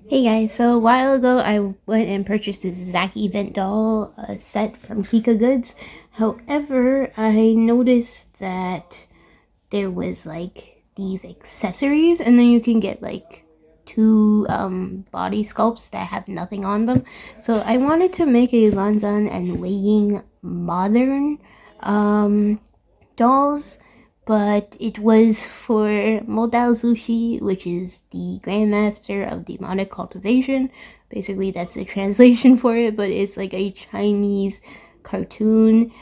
Hey guys, so a while ago I went and purchased this Zack Event doll set from Kika Goods. However, I noticed that there was like these accessories and then you can get like two body sculpts that have nothing on them. So I wanted to make a Lan Zhan and Ying modern dolls, but it was for Mo Dao Zu Shi, which is the Grandmaster of Demonic Cultivation. Basically, that's the translation for it, but it's like a Chinese cartoon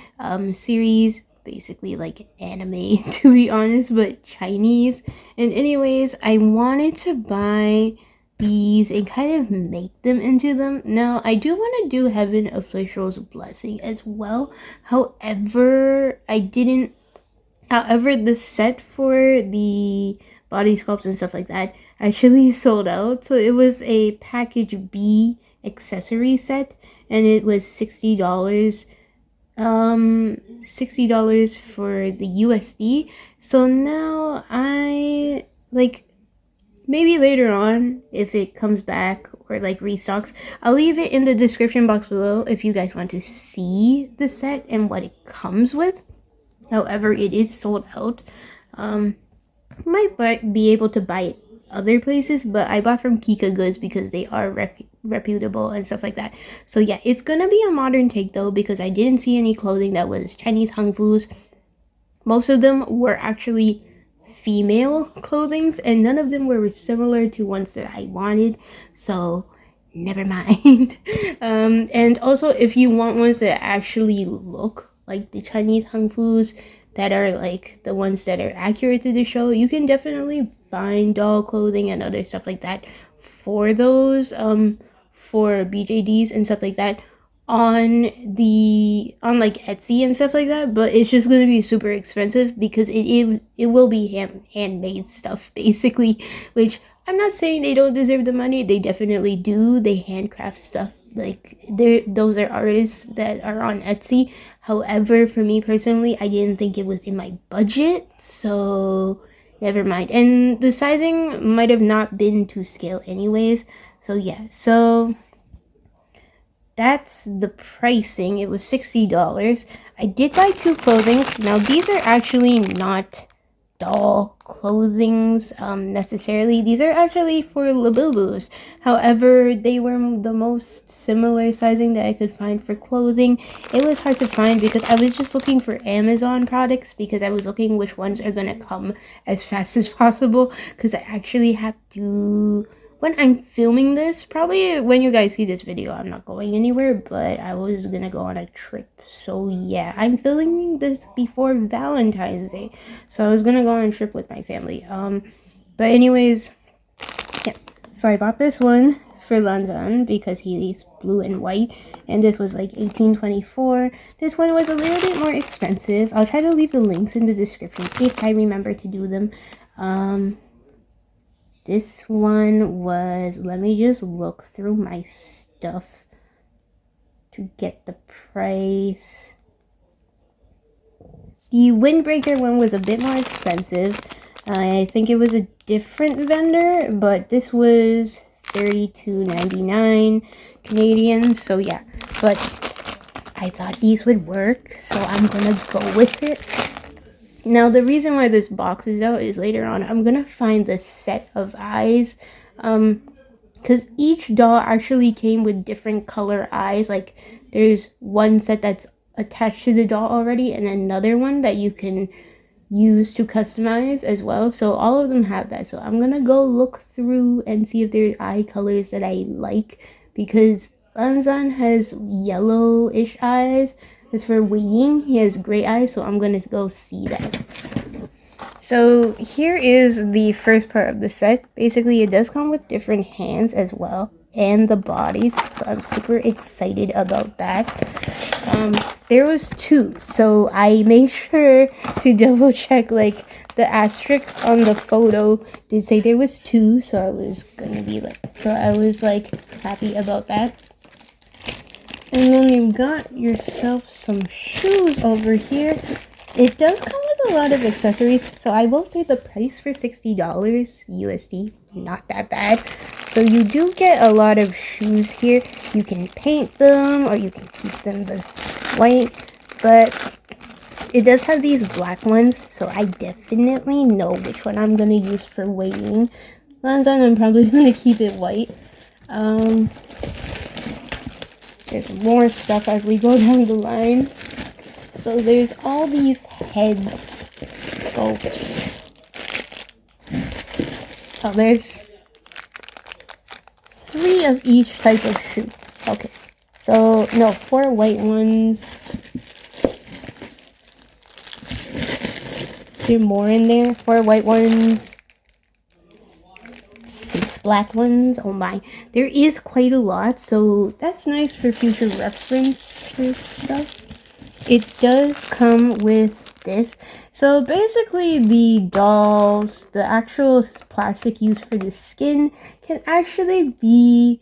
series, basically like anime to be honest, but Chinese. And anyways, I wanted to buy these and kind of make them into them. Now, I do want to do Heaven Official's Blessing as well. However, the set for the body sculpts and stuff like that actually sold out. So it was a package B accessory set and it was $60. $60 for the USD. So now I like maybe later on if it comes back or like restocks, I'll leave it in the description box below if you guys want to see the set and what it comes with. However, it is sold out. Might be able to buy it other places, but I bought from Kika Goods because they are reputable and stuff like that. So yeah, it's gonna be a modern take though because I didn't see any clothing that was Chinese hung fus. Most of them were actually female clothings and none of them were similar to ones that I wanted. So never mind. And also if you want ones that actually look like the Chinese hung fus that are like the ones that are accurate to the show, you can definitely find doll clothing and other stuff like that for those for BJDs and stuff like that on like Etsy and stuff like that, but it's just gonna be super expensive because it will be handmade stuff basically, which I'm not saying they don't deserve the money. They definitely do. They handcraft stuff. Like those are artists that are on Etsy. However, for me personally, I didn't think it was in my budget, so never mind. And the sizing might have not been to scale anyways. So yeah, so that's the pricing. It was $60. I did buy two clothings. Now these are actually not doll clothings necessarily. These are actually for Labubus. However, they were the most similar sizing that I could find for clothing. It was hard to find because I was just looking for Amazon products because I was looking which ones are gonna come as fast as possible because I actually have to, when I'm filming this, probably when you guys see this video, I'm not going anywhere, but I was gonna go on a trip. So yeah, I'm filming this before Valentine's Day. So I was gonna go on a trip with my family. But anyways, yeah. So I bought this one for Lan Zhan because he's blue and white, and this was like $18.24. This one was a little bit more expensive. I'll try to leave the links in the description if I remember to do them. This one was, let me just look through my stuff to get the price. The windbreaker one was a bit more expensive. I think it was a different vendor, but this was $32.99 Canadian. So yeah, but I thought these would work, so I'm gonna go with it. Now, the reason why this box is out is later on I'm gonna find the set of eyes, because each doll actually came with different color eyes. Like, there's one set that's attached to the doll already, and another one that you can use to customize as well. So all of them have that. So I'm gonna go look through and see if there's eye colors that I like, because Lan Zhan has yellowish eyes. As for Ying, he has gray eyes, so I'm gonna go see that. So here is the first part of the set. Basically, it does come with different hands as well, and the bodies, so I'm super excited about that. There was two, so I made sure to double check, like, the asterisks on the photo did say there was two, so I was happy about that. And then you got yourself some shoes over here. It does come with a lot of accessories, so I will say the price for $60 USD, not that bad. So you do get a lot of shoes here. You can paint them or you can keep them the white, but it does have these black ones, so I definitely know which one I'm gonna use for weighing. Lan Zhan, I'm probably gonna keep it white. There's more stuff as we go down the line. So there's all these head sculpts. Oh, there's 3 of each type of shoe. Okay, so no, 4 white ones. Is there more in there? 4 white ones, 6 black ones. Oh my, there is quite a lot, so that's nice for future reference for stuff. It does come with this. So basically the dolls, the actual plastic used for the skin can actually be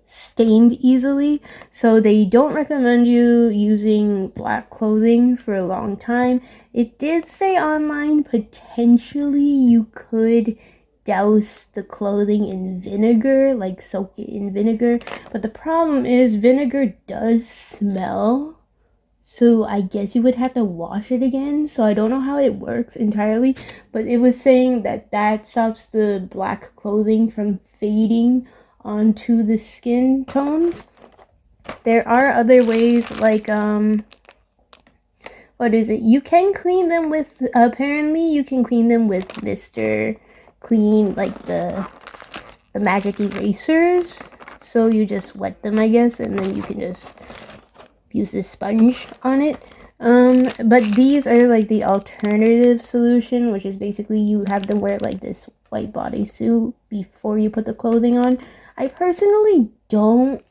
stained easily, so they don't recommend you using black clothing for a long time. It did say online potentially you could douse the clothing in vinegar, like soak it in vinegar, but the problem is vinegar does smell, so I guess you would have to wash it again. So I don't know how it works entirely, but it was saying that that stops the black clothing from fading onto the skin tones. There are other ways, like what is it, you can clean them with, apparently you can clean them with Mr. Clean, like the magic erasers. So you just wet them, I guess, and then you can just use this sponge on it. But these are like the alternative solution, which is basically you have them wear like this white bodysuit before you put the clothing on. I personally don't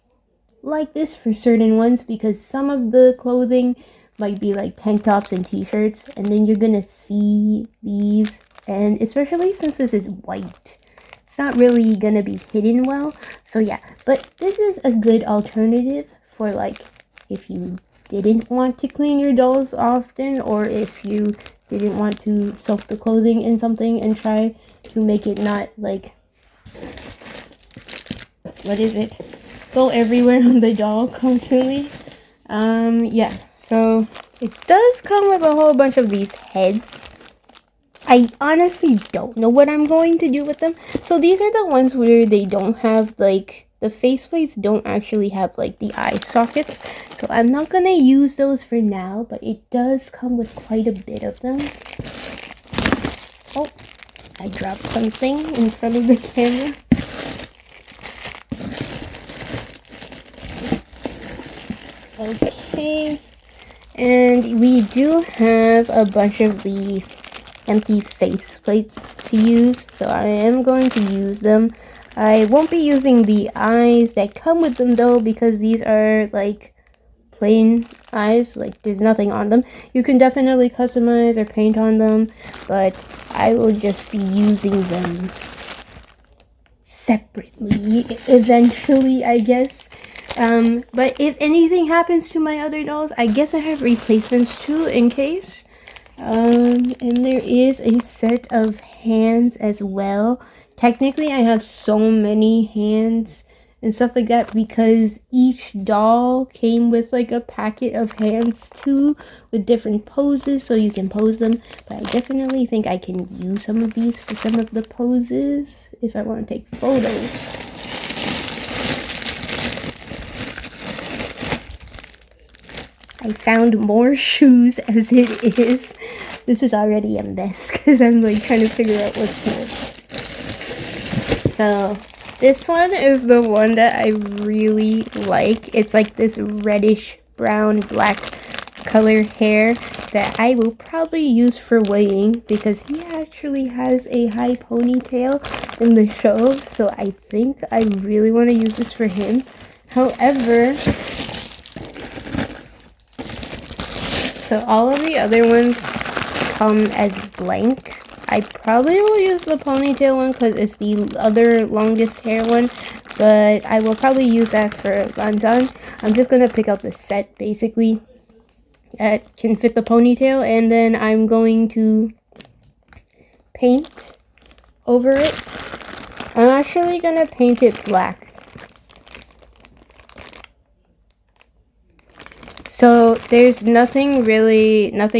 like this for certain ones because some of the clothing might be like tank tops and t-shirts, and then you're gonna see these, and especially since this is white, it's not really gonna be hidden well. So yeah, but this is a good alternative for like if you didn't want to clean your dolls often, or if you didn't want to soak the clothing in something and try to make it not like, what is it, go everywhere on the doll constantly. Yeah, so it does come with a whole bunch of these heads. I honestly don't know what I'm going to do with them. So these are the ones where they don't have like, the faceplates don't actually have like the eye sockets. So I'm not gonna use those for now, but it does come with quite a bit of them. Oh, I dropped something in front of the camera. Okay, and we do have a bunch of the empty face plates to use, so I am going to use them. I won't be using the eyes that come with them though, because these are like plain eyes, like there's nothing on them. You can definitely customize or paint on them, but I will just be using them separately eventually, I guess. But if anything happens to my other dolls, I guess I have replacements too in case. And there is a set of hands as well. Technically, I have so many hands and stuff like that because each doll came with like a packet of hands too, with different poses, so you can pose them. But I definitely think I can use some of these for some of the poses if I want to take photos. I found more shoes as it is. This is already a mess because I'm like trying to figure out what's here. So this one is the one that I really like. It's like this reddish brown black color hair that I will probably use for weighing because he actually has a high ponytail in the show. So I think I really want to use this for him. However, so all of the other ones come as blank. I probably will use the ponytail one because it's the other longest hair one, but I will probably use that for Lan Zhan. I'm just going to pick out the set basically that can fit the ponytail, and then I'm going to paint over it actually gonna paint it black. So there's nothing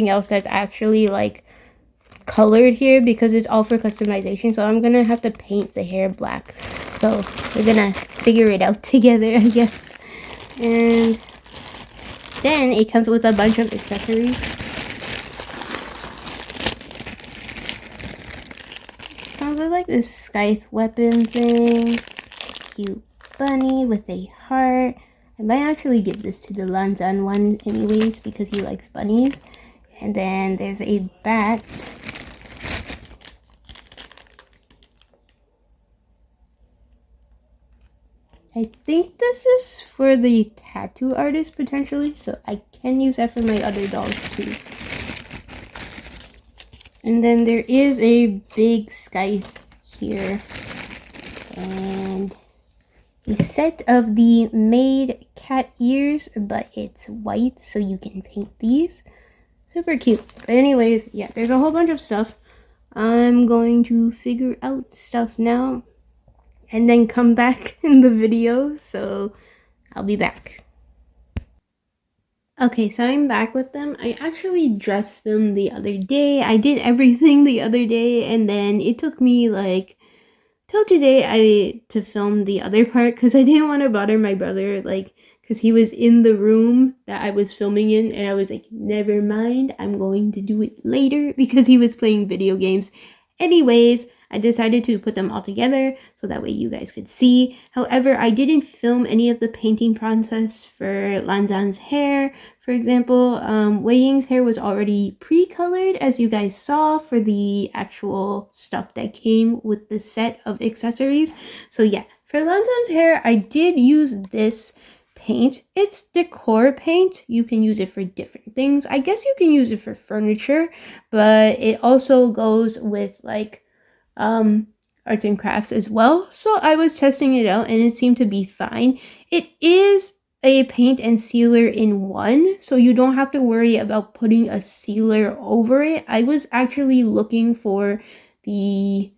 else that's actually like colored here because it's all for customization. So I'm gonna have to paint the hair black. So we're gonna figure it out together, I guess. And then it comes with a bunch of accessories. Comes with like this scythe weapon thing. Cute bunny with a heart. I might actually give this to the Lan Zhan one anyways because he likes bunnies. And then there's a bat. I think this is for the tattoo artist potentially, so I can use that for my other dolls too. And then there is a big scythe here. And a set of the made cat ears, but it's white, so you can paint these. Super cute. But anyways, yeah, there's a whole bunch of stuff. I'm going to figure out stuff now and then come back in the video, so I'll be back. Okay, so I'm back with them. I actually dressed them the other day. I did everything the other day, and then it took me like till today to film the other part because I didn't want to bother my brother, like, because he was in the room that I was filming in, and I was like, never mind, I'm going to do it later because he was playing video games. Anyways, I decided to put them all together so that way you guys could see. However, I didn't film any of the painting process for Lan Zhan's hair. For example, Wei Ying's hair was already pre-colored, as you guys saw, for the actual stuff that came with the set of accessories. So yeah, for Lan Zhan's hair, I did use this paint. It's decor paint. You can use it for different things. I guess you can use it for furniture, but it also goes with like arts and crafts as well. So I was testing it out and it seemed to be fine. It is a paint and sealer in one, so you don't have to worry about putting a sealer over it. I was actually looking for the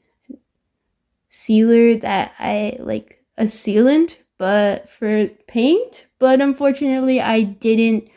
sealer that I like, a sealant, but for paint, but unfortunately I didn't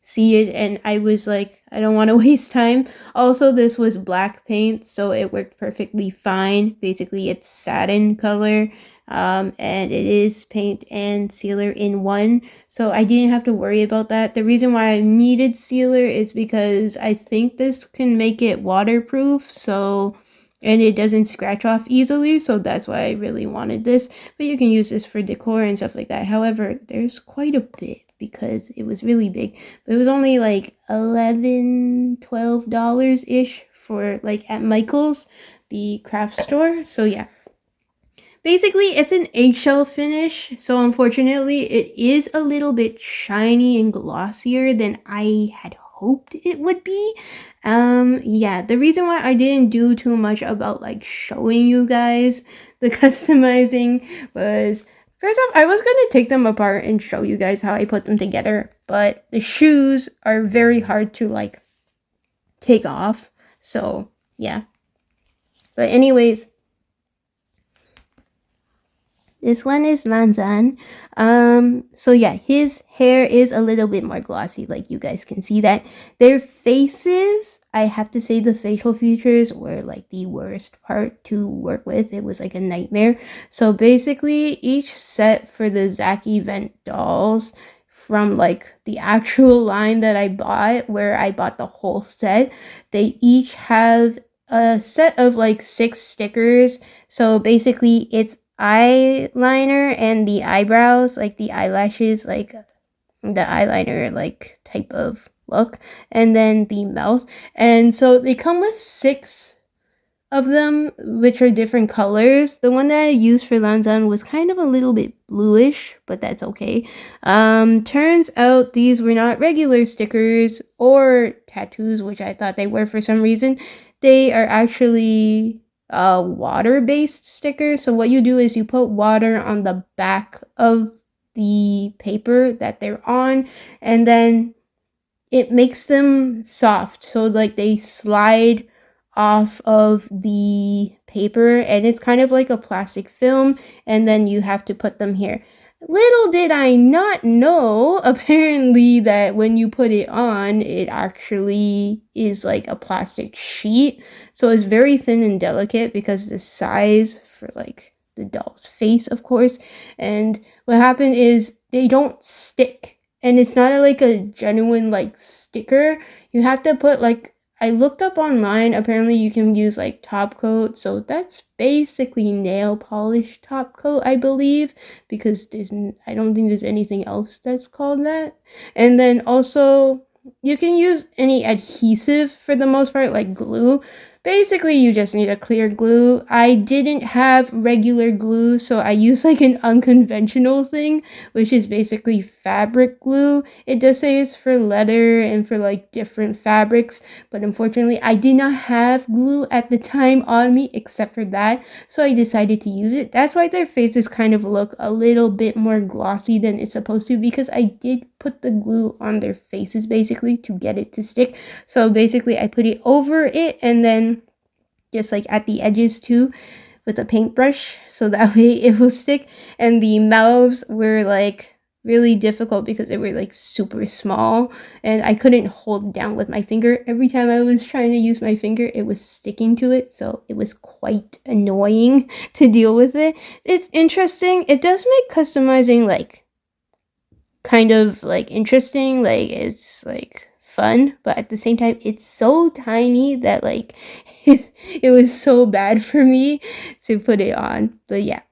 see it and I was like, I don't want to waste time. Also, this was black paint, so it worked perfectly fine. Basically, it's satin color, and it is paint and sealer in one, so I didn't have to worry about that. The reason why I needed sealer is because I think this can make it waterproof, so, and it doesn't scratch off easily, so that's why I really wanted this. But you can use this for decor and stuff like that. However, there's quite a bit because it was really big, but it was only like $11-12 ish for like at Michael's, the craft store. So yeah, basically it's an eggshell finish, so unfortunately it is a little bit shiny and glossier than I had hoped it would be. Yeah, the reason why I didn't do too much about like showing you guys the customizing was, first off, I was going to take them apart and show you guys how I put them together, but the shoes are very hard to like take off, so yeah. But anyways, this one is Lan Zhan. So yeah, his hair is a little bit more glossy, like you guys can see that. Their faces, I have to say the facial features were like the worst part to work with. It was like a nightmare. So basically each set for the Zack Event dolls from like the actual line that I bought, where I bought the whole set, they each have a set of like 6 stickers. So basically it's eyeliner and the eyebrows, like the eyelashes, like the eyeliner like type of look, and then the mouth. And so they come with 6 of them, which are different colors. The one that I used for Lan Zhan was kind of a little bit bluish, but that's okay. Turns out these were not regular stickers or tattoos, which I thought they were for some reason. They are actually water-based stickers. So what you do is you put water on the back of the paper that they're on, and then it makes them soft, so like they slide off of the paper, and it's kind of like a plastic film, and then you have to put them here. Little did I not know, apparently, that when you put it on, it actually is like a plastic sheet. So it's very thin and delicate because the size for like the doll's face, of course. And what happened is they don't stick. And it's not like a genuine like sticker. You have to put like, I looked up online, apparently you can use like top coat, so that's basically nail polish top coat, I believe, because I don't think there's anything else that's called that. And then also, you can use any adhesive for the most part, like glue. Basically, you just need a clear glue. I didn't have regular glue, so I used like an unconventional thing, which is basically fabric glue. It does say it's for leather and for like different fabrics, but unfortunately I did not have glue at the time on me except for that, so I decided to use it. That's why their faces kind of look a little bit more glossy than it's supposed to, because I did put the glue on their faces basically to get it to stick. So basically I put it over it and then just like at the edges too with a paintbrush, so that way it will stick. And the mouths were like really difficult because they were like super small and I couldn't hold it down with my finger. Every time I was trying to use my finger, it was sticking to it, so it was quite annoying to deal with it. It's interesting. It does make customizing like kind of like interesting, like it's like fun, but at the same time it's so tiny that like it was so bad for me to put it on. But yeah,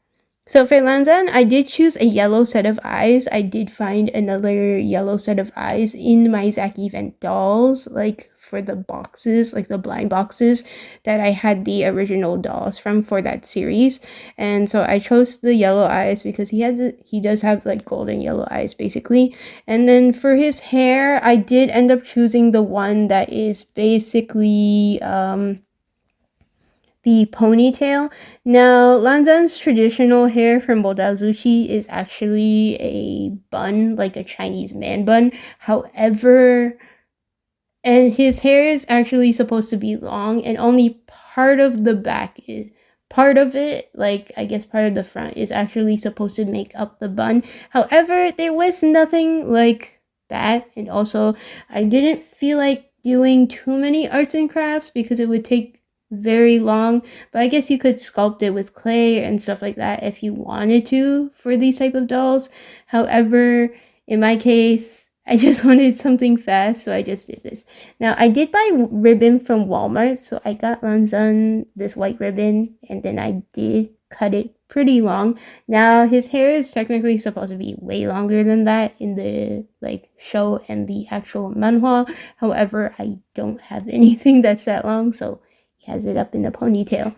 so for Lan Zhan, I did choose a yellow set of eyes. I did find another yellow set of eyes in my Zack Event dolls, like for the boxes, like the blind boxes that I had the original dolls from for that series. And so I chose the yellow eyes because he does have like golden yellow eyes basically. And then for his hair, I did end up choosing the one that is basically the ponytail. Now, Lan Zhan's traditional hair from Mo Dao Zu Shi is actually a bun, like a Chinese man bun. However, and his hair is actually supposed to be long, and only part of the back is part of it, like I guess part of the front is actually supposed to make up the bun. However, there was nothing like that, and also I didn't feel like doing too many arts and crafts because it would take very long, but I guess you could sculpt it with clay and stuff like that if you wanted to for these type of dolls. However, in my case, I just wanted something fast, so I just did this. Now, I did buy ribbon from Walmart, so I got Lan Zhan this white ribbon, and then I did cut it pretty long. Now, his hair is technically supposed to be way longer than that in the like show and the actual manhua. However, I don't have anything that's that long, so he has it up in a ponytail.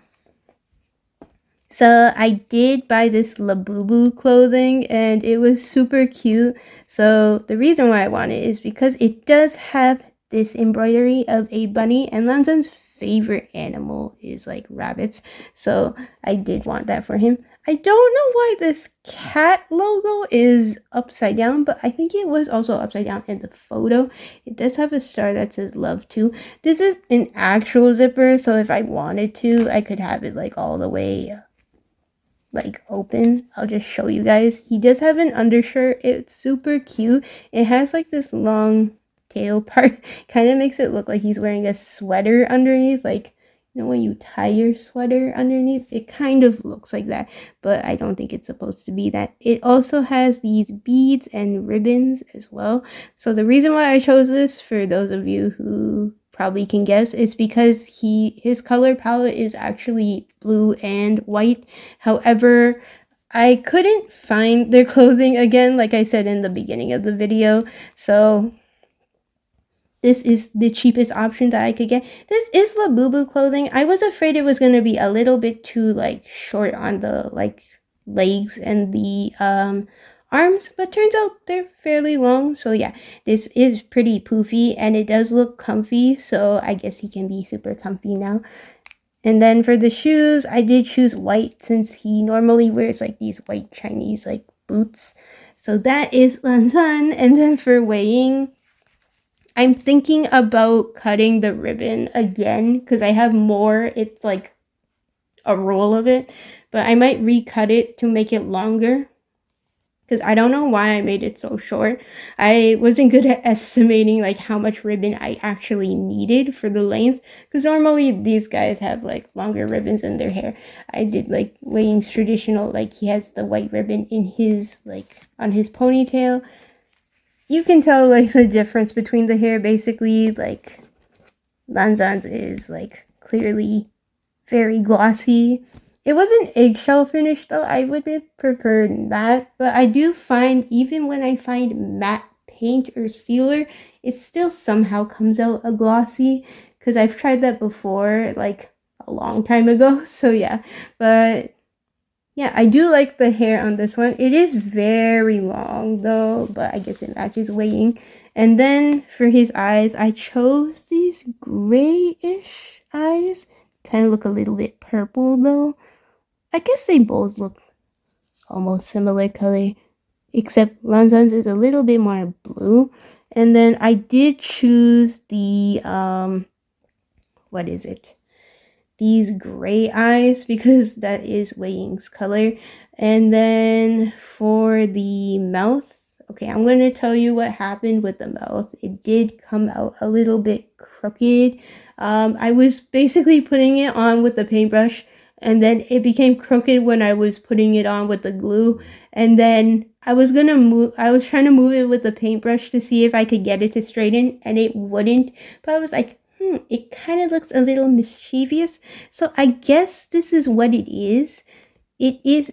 So I did buy this Labubu clothing and it was super cute. So the reason why I want it is because it does have this embroidery of a bunny, and Lan Zhan's favorite animal is like rabbits. So I did want that for him. I don't know why this cat logo is upside down, but I think it was also upside down in the photo. It does have a star that says love too. This is an actual zipper, so if I wanted to, I could have it like all the way like open. I'll just show you guys. He does have an undershirt. It's super cute. It has like this long tail part. Kind of makes it look like he's wearing a sweater underneath, like you know when you tie your sweater underneath, it kind of looks like that, but I don't think it's supposed to be that. It also has these beads and ribbons as well. So the reason why I chose this, for those of you who probably can guess, is because his color palette is actually blue and white. However, I couldn't find their clothing again, like I said in the beginning of the video, so this is the cheapest option that I could get. This is Labubu clothing. I was afraid it was going to be a little bit too like short on the like legs and the arms, but turns out they're fairly long. So yeah, this is pretty poofy and it does look comfy, so I guess he can be super comfy now. And then for the shoes, I did choose white since he normally wears like these white Chinese like boots. So that is Lan Zhan. And then for weighing, I'm thinking about cutting the ribbon again because I have more. It's like a roll of it, but I might recut it to make it longer because I don't know why I made it so short. I wasn't good at estimating like how much ribbon I actually needed for the length because normally these guys have like longer ribbons in their hair. I did like Wayne's traditional, like he has the white ribbon in his like on his ponytail. You can tell like the difference between the hair basically. Like Lan Zhan's is like clearly very glossy. It wasn't eggshell finish though. I would have preferred that, but I do find even when I find matte paint or sealer, it still somehow comes out a glossy because I've tried that before like a long time ago. So yeah, but yeah, I do like the hair on this one. It is very long though, but I guess it matches Wei. And then for his eyes, I chose these grayish eyes. Kind of look a little bit purple though. I guess they both look almost similar color, except Lan Zhan's is a little bit more blue. And then I did choose the what is it? These gray eyes because that is Wei Ying's color. And then for the mouth, okay, I'm going to tell you what happened with the mouth. It did come out a little bit crooked. I was basically putting it on with the paintbrush and then it became crooked when I was putting it on with the glue. And then I was trying to move it with the paintbrush to see if I could get it to straighten and it wouldn't. But I was like, it kind of looks a little mischievous. So I guess this is what it is. It is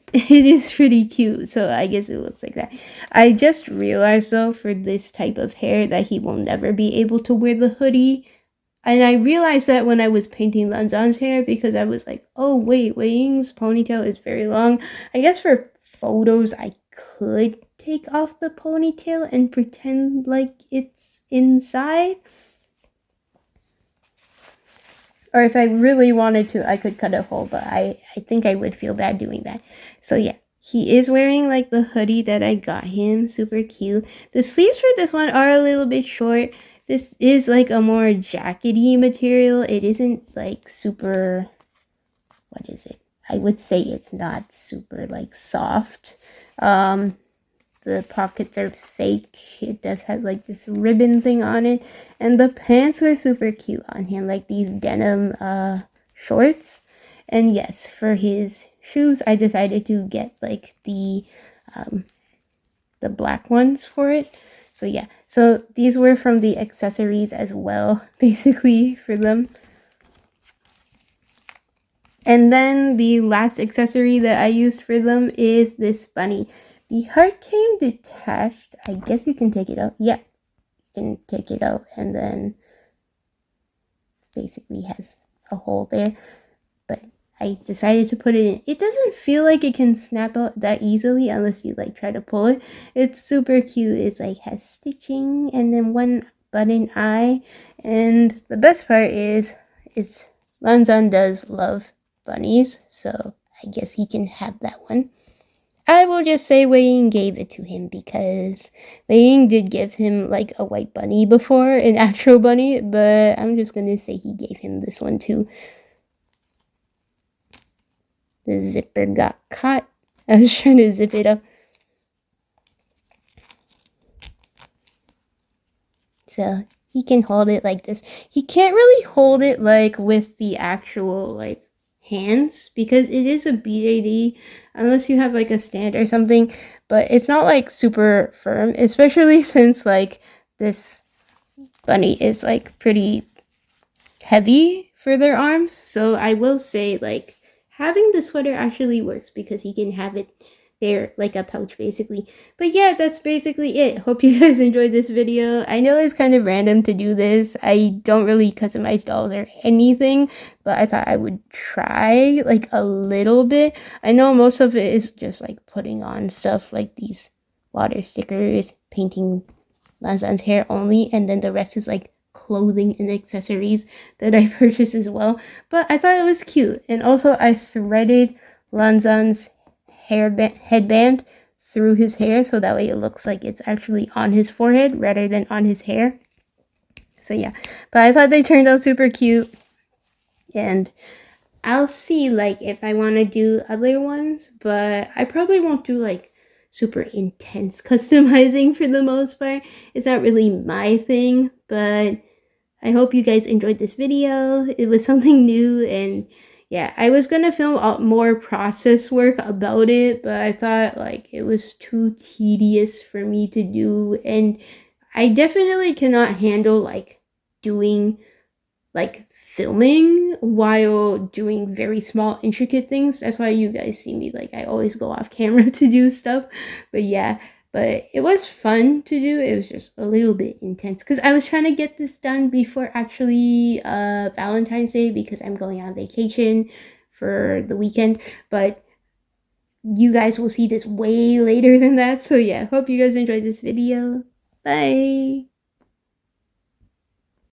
pretty cute. So I guess it looks like that. I just realized though for this type of hair that he will never be able to wear the hoodie. And I realized that when I was painting Lan Zhan's hair because I was like, oh wait, Wei Ying's ponytail is very long. I guess for photos I could take off the ponytail and pretend like it's inside. Or if I really wanted to, I could cut a hole, but I think I would feel bad doing that. So yeah, he is wearing like the hoodie that I got him. Super cute. The sleeves for this one are a little bit short. This is like a more jackety material. It isn't like super, what is it? I would say it's not super like soft. The pockets are fake. It does have like this ribbon thing on it. And the pants were super cute on him, like these denim shorts. And yes, for his shoes, I decided to get like the black ones for it. So yeah, so these were from the accessories as well, basically for them. And then the last accessory that I used for them is this bunny. The heart came detached. I guess you can take it out. Yeah, you can take it out and then basically has a hole there. But I decided to put it in. It doesn't feel like it can snap out that easily unless you like try to pull it. It's super cute. It's like has stitching and then one button eye. And the best part is Lan Zhan does love bunnies, so I guess he can have that one. I will just say Wei Ying gave it to him because Wei Ying did give him like a white bunny before, an actual bunny, but I'm just gonna say he gave him this one too. The zipper got caught. I was trying to zip it up. So he can hold it like this. He can't really hold it like with the actual like hands because it is a BJD unless you have like a stand or something, but it's not like super firm, especially since like this bunny is like pretty heavy for their arms. So I will say like having the sweater actually works because he can have it there like a pouch basically. But yeah, that's basically it. Hope you guys enjoyed this video. I know it's kind of random to do this. I don't really customize dolls or anything, but I thought I would try like a little bit. I know most of it is just like putting on stuff like these water stickers, painting Lan Zhan's hair only, and then the rest is like clothing and accessories that I purchased as well. But I thought it was cute. And also I threaded Lan Zhan's headband through his hair so that way it looks like it's actually on his forehead rather than on his hair. So yeah, but I thought they turned out super cute, and I'll see like if I want to do other ones, but I probably won't do like super intense customizing for the most part. It's not really my thing, but I hope you guys enjoyed this video. It was something new, and yeah, I was gonna film more process work about it, but I thought like it was too tedious for me to do, and I definitely cannot handle like doing like filming while doing very small intricate things. That's why you guys see me like I always go off camera to do stuff. But yeah, but it was fun to do. It was just a little bit intense because I was trying to get this done before actually Valentine's Day, because I'm going on vacation for the weekend. But you guys will see this way later than that. So yeah, hope you guys enjoyed this video. Bye.